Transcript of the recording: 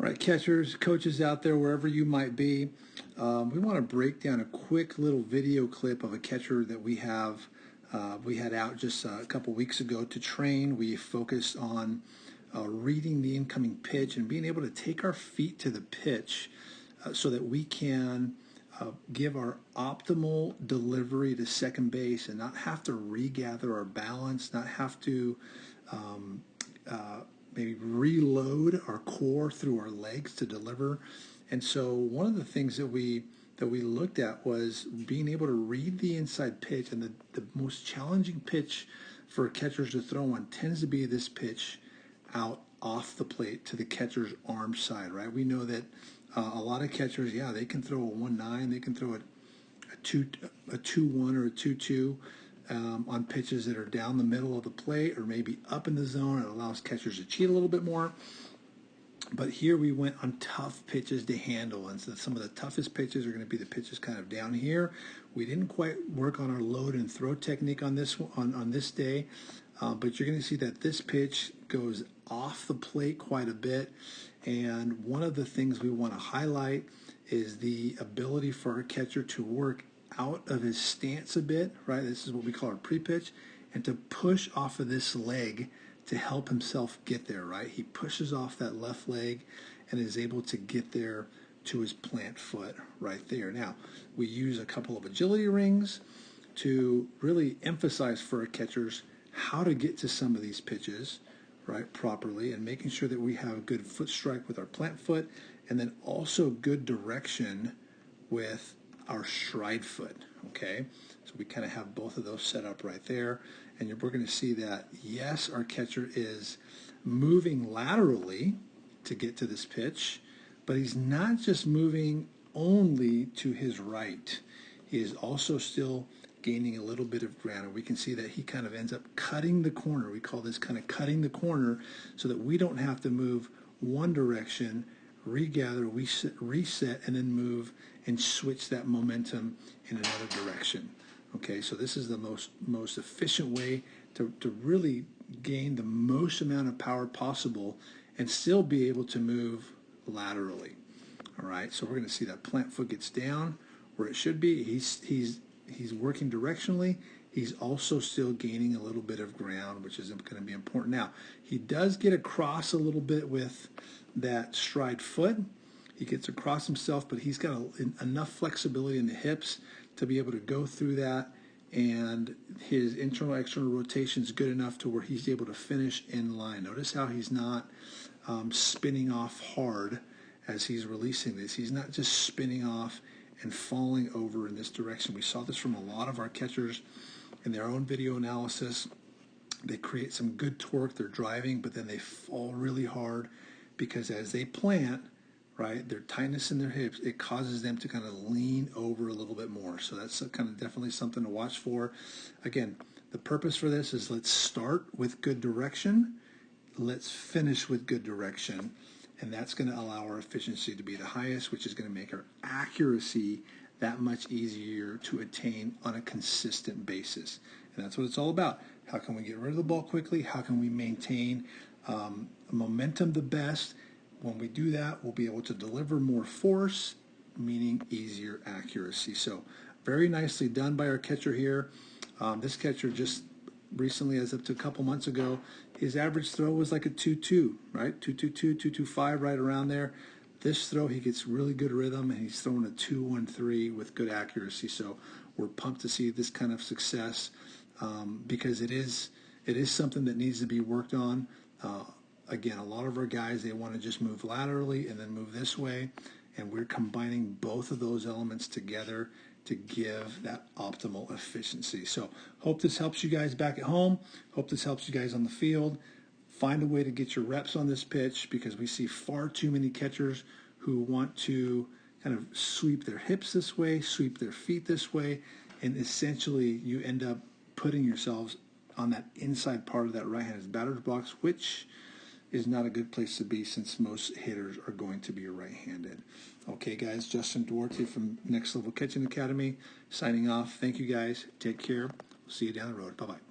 right, catchers, coaches out there, wherever you might be, we want to break down a quick little video clip of a catcher that we have. We had out just a couple weeks ago to train. We focused on reading the incoming pitch and being able to take our feet to the pitch so that we can give our optimal delivery to second base and not have to regather our balance, not have to maybe reload our core through our legs to deliver. And so one of the things that we looked at was being able to read the inside pitch, and the most challenging pitch for catchers to throw on tends to be this pitch out off the plate to the catcher's arm side, right? We know that a lot of catchers, they can throw a 1-9, they can throw a 2-1 or a 2-2 on pitches that are down the middle of the plate or maybe up in the zone. It allows catchers to cheat a little bit more. But here we went on tough pitches to handle, and so some of the toughest pitches are going to be the pitches kind of down here. We didn't quite work on our load and throw technique on this day, but you're going to see that this pitch goes off the plate quite a bit. And one of the things we want to highlight is the ability for our catcher to work out of his stance a bit, right? This is what we call our pre-pitch, and to push off of this leg to help himself get there, right? He pushes off that left leg and is able to get there to his plant foot right there. Now, we use a couple of agility rings to really emphasize for our catchers how to get to some of these pitches, right, properly, and making sure that we have a good foot strike with our plant foot, and then also good direction with our stride foot, okay? So we kind of have both of those set up right there, and we're going to see that, yes, our catcher is moving laterally to get to this pitch, but he's not just moving only to his right. He is also still gaining a little bit of ground, and we can see that he kind of ends up cutting the corner. We call this kind of cutting the corner so that we don't have to move one direction, regather, reset, and then move and switch that momentum in another direction. Okay, so this is the most efficient way to really gain the most amount of power possible and still be able to move laterally. All right, so we're going to see that plant foot gets down where it should be. He's working directionally. He's also still gaining a little bit of ground, which is going to be important. Now, he does get across a little bit with that stride foot. He gets across himself, but he's got enough flexibility in the hips to be able to go through that, and his internal-external rotation is good enough to where he's able to finish in line. Notice how he's not spinning off hard as he's releasing this. He's not just spinning off and falling over in this direction. We saw this from a lot of our catchers in their own video analysis. They create some good torque, they're driving, but then they fall really hard because as they plant, right, their tightness in their hips, it causes them to kind of lean over a little bit more. So that's kind of definitely something to watch for. Again, the purpose for this is let's start with good direction, let's finish with good direction, and that's going to allow our efficiency to be the highest, which is going to make our accuracy that much easier to attain on a consistent basis. And that's what it's all about. How can we get rid of the ball quickly? How can we maintain momentum the best? When we do that, we'll be able to deliver more force, meaning easier accuracy. So very nicely done by our catcher here. This catcher just recently, as up to a couple months ago, his average throw was like a 2-2, right? 2-2-2, 2-2-5, right around there. This throw, he gets really good rhythm, and he's throwing a 2-1-3 with good accuracy. So we're pumped to see this kind of success because it is something that needs to be worked on. Again, a lot of our guys, they want to just move laterally and then move this way, and we're combining both of those elements together to give that optimal efficiency. So hope this helps you guys back at home. Hope this helps you guys on the field. Find a way to get your reps on this pitch because we see far too many catchers who want to kind of sweep their hips this way, sweep their feet this way, and essentially you end up putting yourselves on that inside part of that right-handed batter's box, which is not a good place to be since most hitters are going to be right-handed. Okay, guys, Justin Duarte from Next Level Catching Academy signing off. Thank you, guys. Take care. We'll see you down the road. Bye-bye.